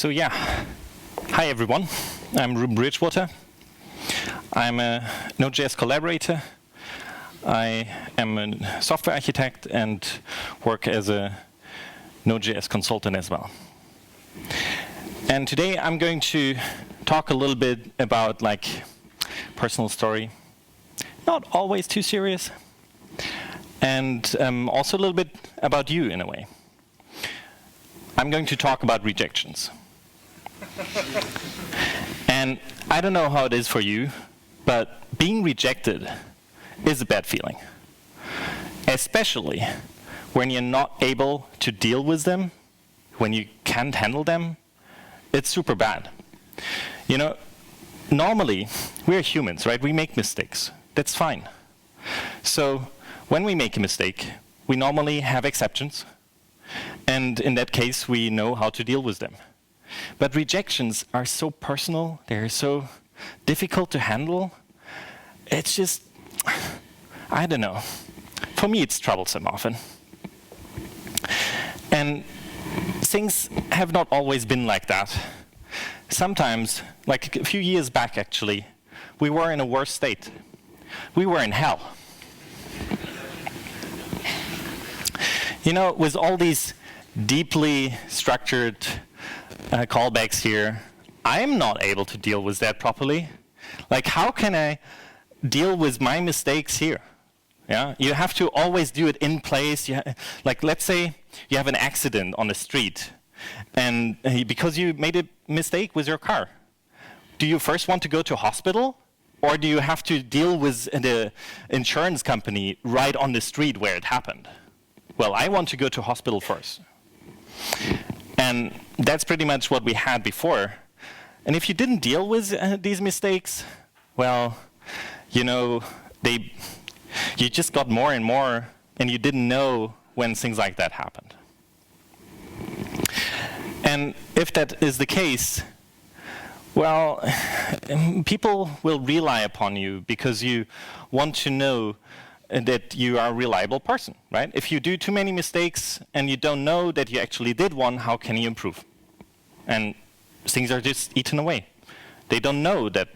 So yeah, hi everyone. I'm Ruben Bridgewater. I'm a Node.js collaborator. I am a software architect and work as a Node.js consultant as well. And today I'm going to talk a little bit about personal story. Not always too serious. And also a little bit about you in a way. I'm going to talk about rejections. And I don't know how it is for you, but being rejected is a bad feeling. Especially when you're not able to deal with them, when you can't handle them, it's super bad. You know, normally, we're humans, right? We make mistakes. That's fine. So when we make a mistake, we normally have exceptions. And in that case, we know how to deal with them. But rejections are so personal, they're so difficult to handle. It's just, I don't know. For me, it's troublesome often. And things have not always been like that. Sometimes, like a few years back actually, we were in a worse state. We were in hell. You know, with all these deeply structured callbacks here, I'm not able to deal with that properly. Like, how can I deal with my mistakes here? Yeah, you have to always do it in place. Like, let's say you have an accident on the street, and because you made a mistake with your car, do you first want to go to hospital, or do you have to deal with the insurance company right on the street where it happened? Well, I want to go to hospital first. And that's pretty much what we had before. And if you didn't deal with these mistakes, well, you know, you just got more and more, and you didn't know when things like that happened. And if that is the case, well, people will rely upon you because you want to know that you are a reliable person, right? If you do too many mistakes and you don't know that you actually did one, how can you improve? And things are just eaten away. They don't know that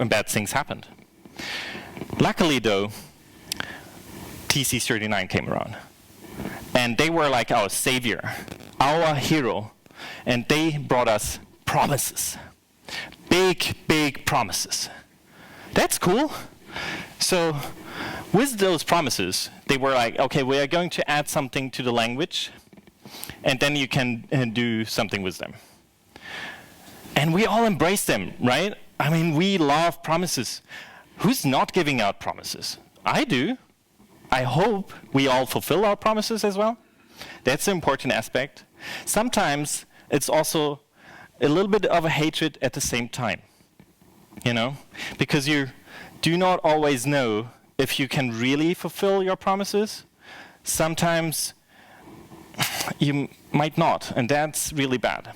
bad things happened. Luckily, though, TC39 came around. And they were like our savior, our hero. And they brought us promises. Big, big promises. That's cool. So with those promises, they were like, okay, we are going to add something to the language, and then you can do something with them. And we all embrace them, right? I mean, we love promises. Who's not giving out promises? I do. I hope we all fulfill our promises as well. That's an important aspect. Sometimes it's also a little bit of a hatred at the same time, you know? Because you do not always know if you can really fulfill your promises. Sometimes you might not, and that's really bad.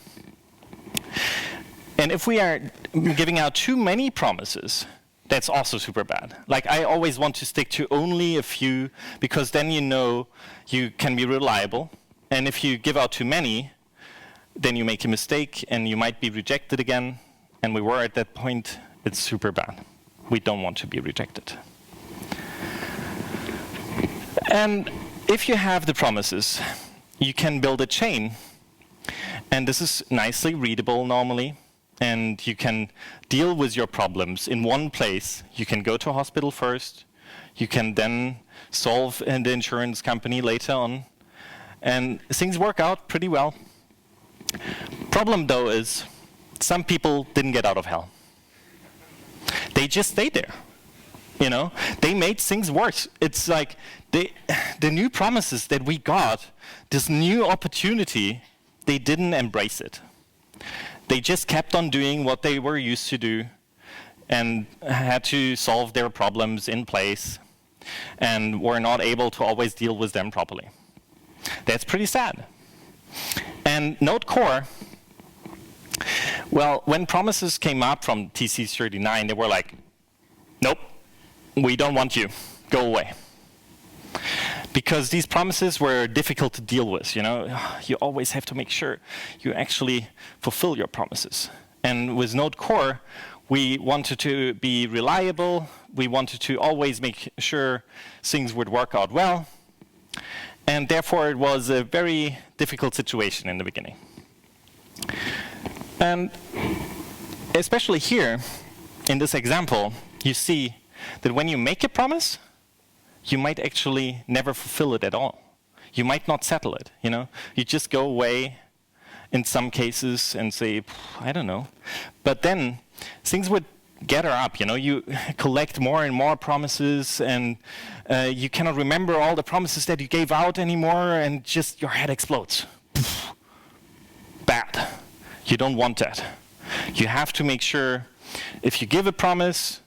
And if we are giving out too many promises, that's also super bad. Like, I always want to stick to only a few, because then you know you can be reliable. And if you give out too many, then you make a mistake, and you might be rejected again. And we were at that point. It's super bad. We don't want to be rejected. And if you have the promises, you can build a chain. And this is nicely readable normally. And you can deal with your problems in one place. You can go to a hospital first. You can then solve in the insurance company later on. And things work out pretty well. Problem, though, is some people didn't get out of hell. They just stayed there. You know, they made things worse. It's like the new promises that we got, this new opportunity, they didn't embrace it. They just kept on doing what they were used to do and had to solve their problems in place and were not able to always deal with them properly. That's pretty sad. And Node Core, well, when promises came up from TC39, they were like, nope, we don't want you. Go away. because these promises were difficult to deal with. You always have to make sure you actually fulfill your promises. And with Node Core, we wanted to be reliable. We wanted to always make sure things would work out well. And therefore, it was a very difficult situation in the beginning. And especially here, in this example, you see that when you make a promise, you might actually never fulfill it at all. You might not settle it. You just go away in some cases and say, I don't know. But then things would gather up. You collect more and more promises, and you cannot remember all the promises that you gave out anymore, and just your head explodes. Bad. You don't want that. You have to make sure if you give a promise,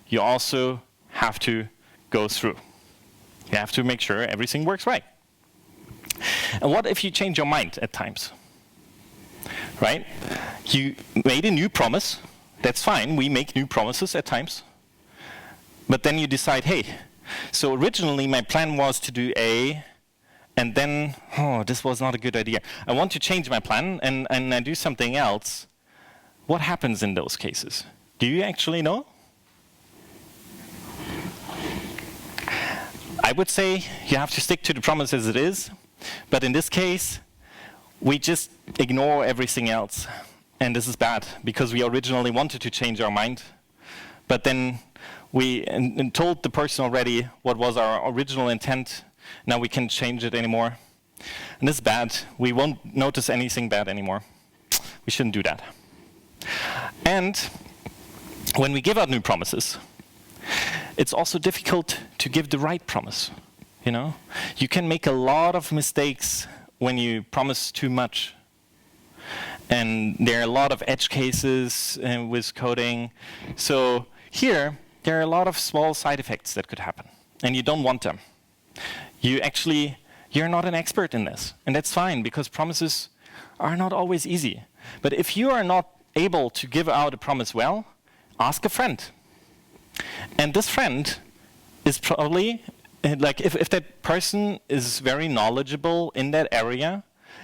you also have to go through. You have to make sure everything works right. And what if you change your mind at times? Right? You made a new promise. That's fine. We make new promises at times. But then you decide, hey, so originally my plan was to do A, and then, this was not a good idea. I want to change my plan, and I do something else. What happens in those cases? Do you actually know? I would say you have to stick to the promise as it is. But in this case, we just ignore everything else. And this is bad, because we originally wanted to change our mind. But then we told the person already what was our original intent. Now we can't change it anymore. And this is bad. We won't notice anything bad anymore. We shouldn't do that. And when we give out new promises, it's also difficult to give the right promise. You can make a lot of mistakes when you promise too much. And there are a lot of edge cases with coding. So here, there are a lot of small side effects that could happen, and you don't want them. You're not an expert in this, and that's fine, because promises are not always easy. But if you are not able to give out a promise well, ask a friend. And this friend is probably, if that person is very knowledgeable in that area,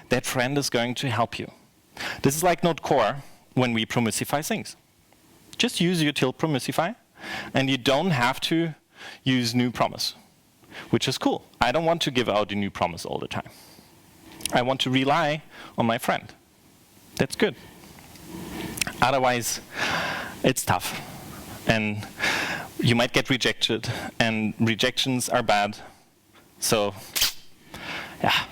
that friend is going to help you. This is like Node Core when we promissify things. Just use util promissify, and you don't have to use new promise, which is cool. I don't want to give out a new promise all the time. I want to rely on my friend. That's good. Otherwise, it's tough. And you might get rejected, and rejections are bad. So, yeah.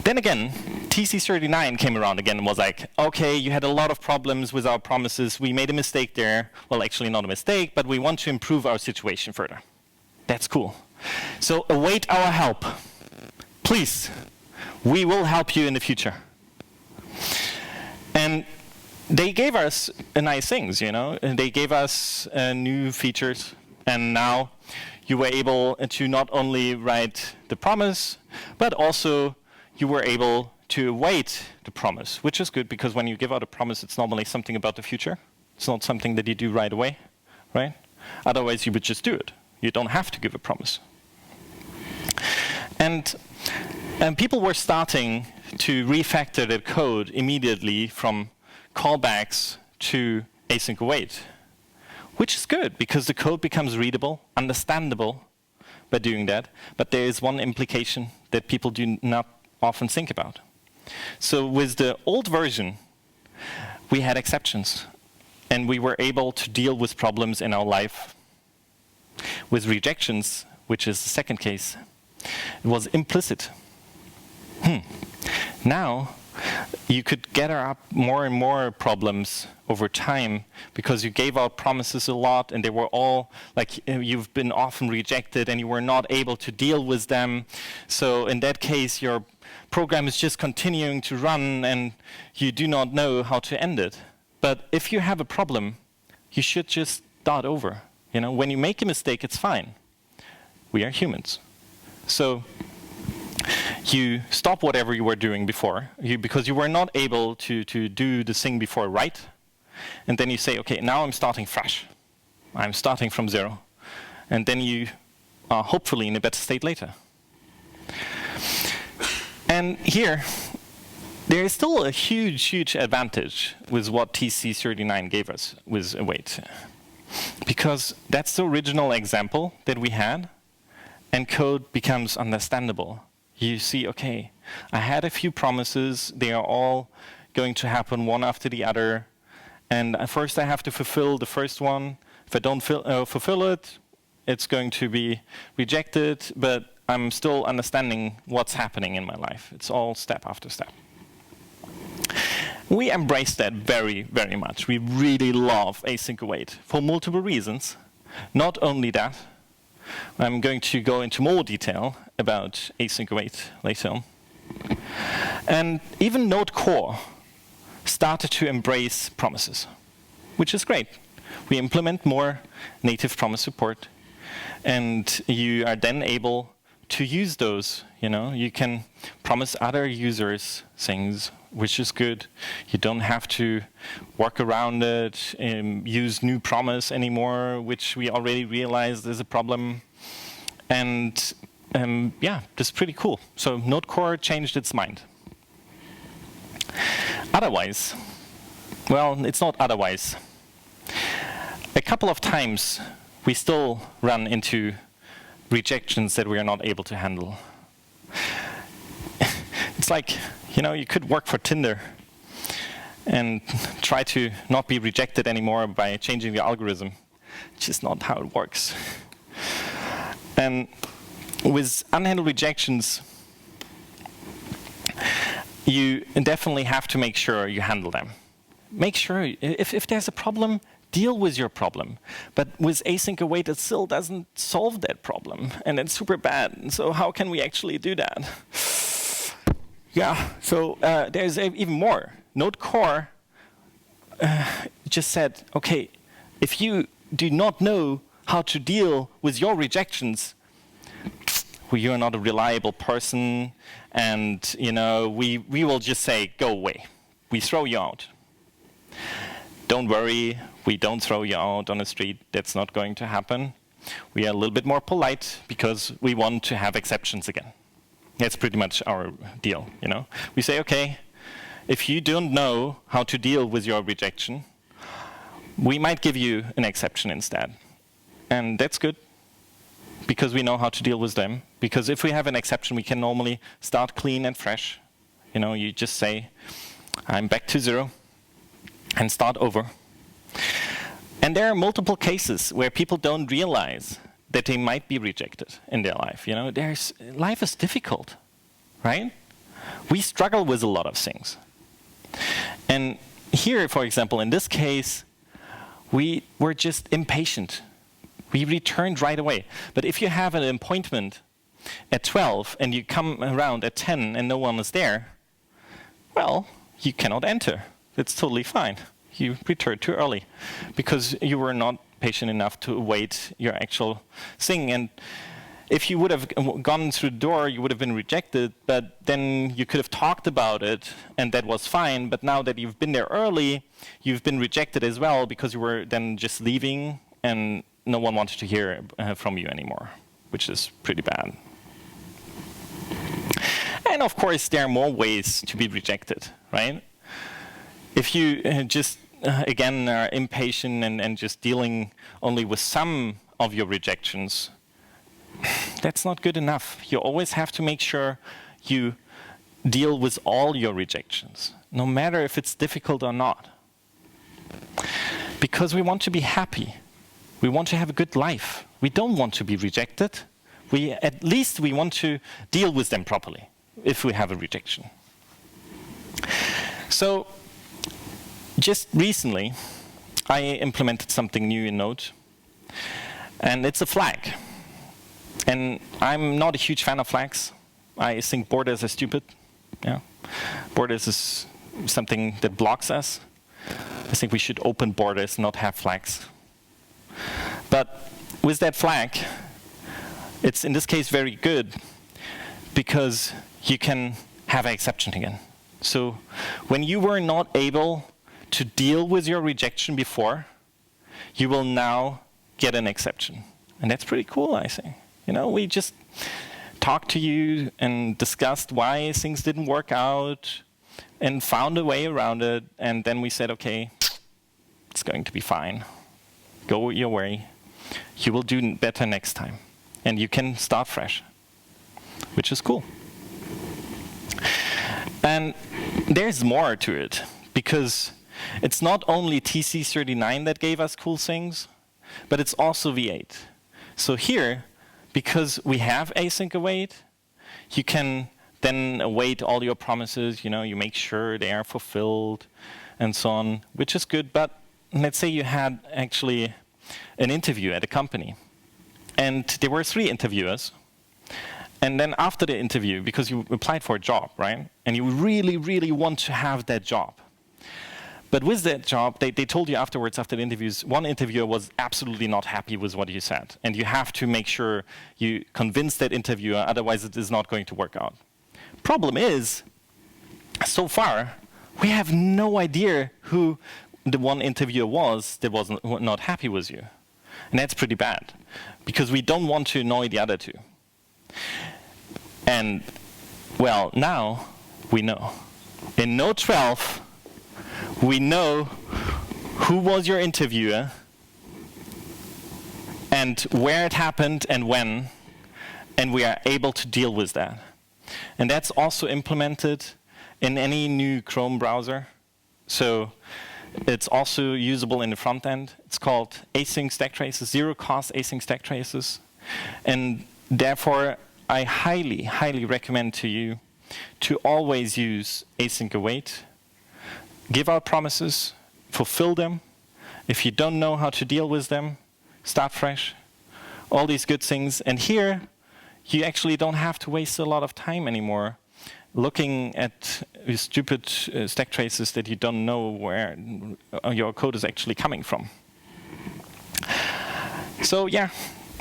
Then again, TC39 came around again and was like, okay, you had a lot of problems with our promises. We made a mistake there. Well, actually not a mistake, but we want to improve our situation further. That's cool. So await our help. Please, we will help you in the future. And they gave us nice things, They gave us new features, and now you were able to not only write the promise, but also you were able to await the promise, which is good, because when you give out a promise, it's normally something about the future. It's not something that you do right away, right? Otherwise, you would just do it. You don't have to give a promise. And people were starting to refactor their code immediately from callbacks to async await, which is good, because the code becomes readable, understandable by doing that. But there is one implication that people do not often think about. So with the old version, we had exceptions, and we were able to deal with problems in our life. With rejections, which is the second case, it was implicit. Now, you could gather up more and more problems over time, because you gave out promises a lot, and they were all, you've been often rejected, and you were not able to deal with them. So in that case, your program is just continuing to run, and you do not know how to end it. But if you have a problem, you should just start over. When you make a mistake, it's fine. We are humans. So you stop whatever you were doing before, because you were not able to do the thing before right. And then you say, okay, now I'm starting fresh. I'm starting from zero. And then you are hopefully in a better state later. And here, there is still a huge, huge advantage with what TC39 gave us with await. Because that's the original example that we had, and code becomes understandable. You see, okay, I had a few promises, they are all going to happen one after the other, and first I have to fulfill the first one. If I don't fulfill it, it's going to be rejected, but I'm still understanding what's happening in my life. It's all step after step. We embrace that very, very much. We really love async await for multiple reasons. Not only that, I'm going to go into more detail about async await later on. And even Node Core started to embrace promises, which is great. We implement more native promise support, and you are then able to use those. You can promise other users things, which is good. You don't have to work around it, use new promise anymore, which we already realized is a problem. And yeah, that's pretty cool. So Node Core changed its mind. Otherwise, well, it's not otherwise. A couple of times, we still run into rejections that we are not able to handle. It's like, you could work for Tinder and try to not be rejected anymore by changing the algorithm. It's just not how it works. And with unhandled rejections, you definitely have to make sure you handle them. Make sure, if there's a problem, deal with your problem. But with async await, it still doesn't solve that problem. And it's super bad. And so how can we actually do that? Yeah, so there's even more. Node Core just said, OK, if you do not know how to deal with your rejections, well, you're not a reliable person, and we will just say, go away. We throw you out. Don't worry, we don't throw you out on the street. That's not going to happen. We are a little bit more polite because we want to have exceptions again. That's pretty much our deal. We say, OK, if you don't know how to deal with your rejection, we might give you an exception instead. And that's good, because we know how to deal with them. Because if we have an exception, we can normally start clean and fresh. You just say, I'm back to 0, and start over. And there are multiple cases where people don't realize that they might be rejected in their life. Life is difficult, right? We struggle with a lot of things. And here, for example, in this case, we were just impatient. We returned right away. But if you have an appointment at 12 and you come around at 10 and no one is there, well, you cannot enter. That's totally fine. You returned too early because you were not patient enough to await your actual thing. And if you would have gone through the door, you would have been rejected, but then you could have talked about it, and that was fine. But now that you've been there early, you've been rejected as well because you were then just leaving, and no one wanted to hear from you anymore, which is pretty bad. And of course, there are more ways to be rejected, right? If you just, again, are impatient and just dealing only with some of your rejections, that's not good enough. You always have to make sure you deal with all your rejections, no matter if it's difficult or not. Because we want to be happy. We want to have a good life. We don't want to be rejected. At least we want to deal with them properly if we have a rejection. So just recently, I implemented something new in Node, and it's a flag. And I'm not a huge fan of flags. I think borders are stupid. Yeah, borders is something that blocks us. I think we should open borders, not have flags. But with that flag, it's in this case very good because you can have an exception again. So when you were not able to deal with your rejection before, you will now get an exception. And that's pretty cool, I think. We just talked to you and discussed why things didn't work out and found a way around it. And then we said, okay, it's going to be fine. Go your way. You will do better next time. And you can start fresh, which is cool. And there's more to it, because it's not only TC39 that gave us cool things, but it's also V8. So here, because we have async await, you can then await all your promises, you make sure they are fulfilled and so on, which is good. But let's say you had actually an interview at a company, and there were 3 interviewers. And then after the interview, because you applied for a job, right? And you really, really want to have that job. But with that job, they told you afterwards, after the interviews, one interviewer was absolutely not happy with what you said. And you have to make sure you convince that interviewer, otherwise it is not going to work out. Problem is, so far, we have no idea who the one interviewer was that was not happy with you. And that's pretty bad, because we don't want to annoy the other 2. And, well, now we know. In Node 12, we know who was your interviewer and where it happened and when, and we are able to deal with that. And that's also implemented in any new Chrome browser. So it's also usable in the front end. It's called async stack traces, zero-cost async stack traces. And therefore, I highly, highly recommend to you to always use async await. Give out promises, fulfill them. If you don't know how to deal with them, start fresh. All these good things. And here, you actually don't have to waste a lot of time anymore looking at stupid stack traces that you don't know where your code is actually coming from. So yeah,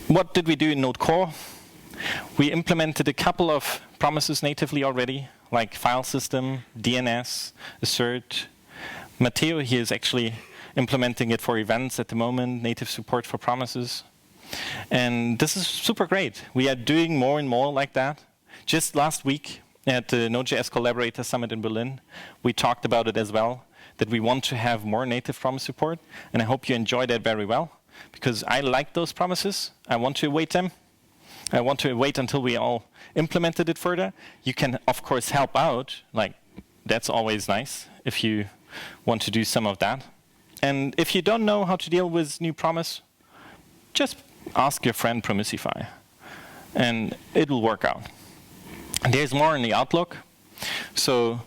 what did we do in Node Core? We implemented a couple of promises natively already, like file system, DNS, assert. Matteo here is actually implementing it for events at the moment, native support for promises. And this is super great. We are doing more and more like that. Just last week at the Node.js Collaborator Summit in Berlin, we talked about it as well, that we want to have more native promise support. And I hope you enjoy that very well, because I like those promises. I want to await them. I want to wait until we all implemented it further. You can, of course, help out. Like, that's always nice if you want to do some of that. And if you don't know how to deal with new promise, just ask your friend Promisify, and it will work out. And there's more in the Outlook. So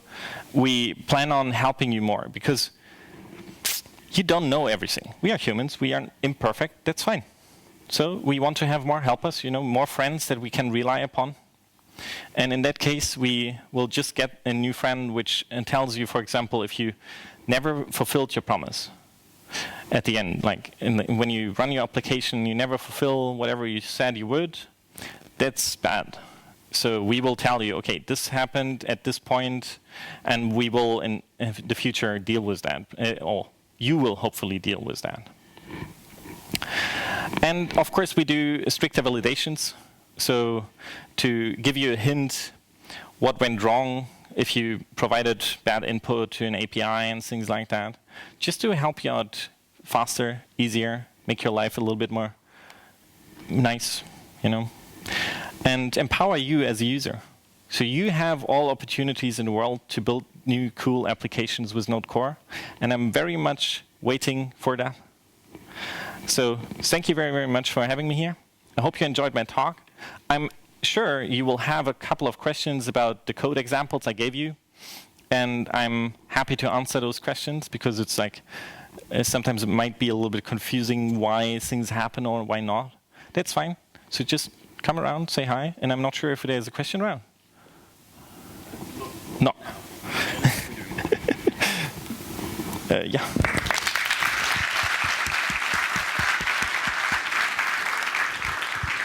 we plan on helping you more, because you don't know everything. We are humans. We are imperfect. That's fine. So we want to have more help us, more friends that we can rely upon. And in that case, we will just get a new friend which tells you, for example, if you never fulfilled your promise at the end, like when you run your application, you never fulfill whatever you said you would, that's bad. So we will tell you, okay, this happened at this point, and we will in the future deal with that, or you will hopefully deal with that. And of course, we do stricter validations. So to give you a hint what went wrong if you provided bad input to an API and things like that, just to help you out faster, easier, make your life a little bit more nice, and empower you as a user. So you have all opportunities in the world to build new cool applications with Node Core, and I'm very much waiting for that. So thank you very, very much for having me here. I hope you enjoyed my talk. I'm sure you will have a couple of questions about the code examples I gave you, and I'm happy to answer those questions, because it's like sometimes it might be a little bit confusing why things happen or why not. That's fine. So just come around, say hi, and I'm not sure if there's a question around. No. Yeah.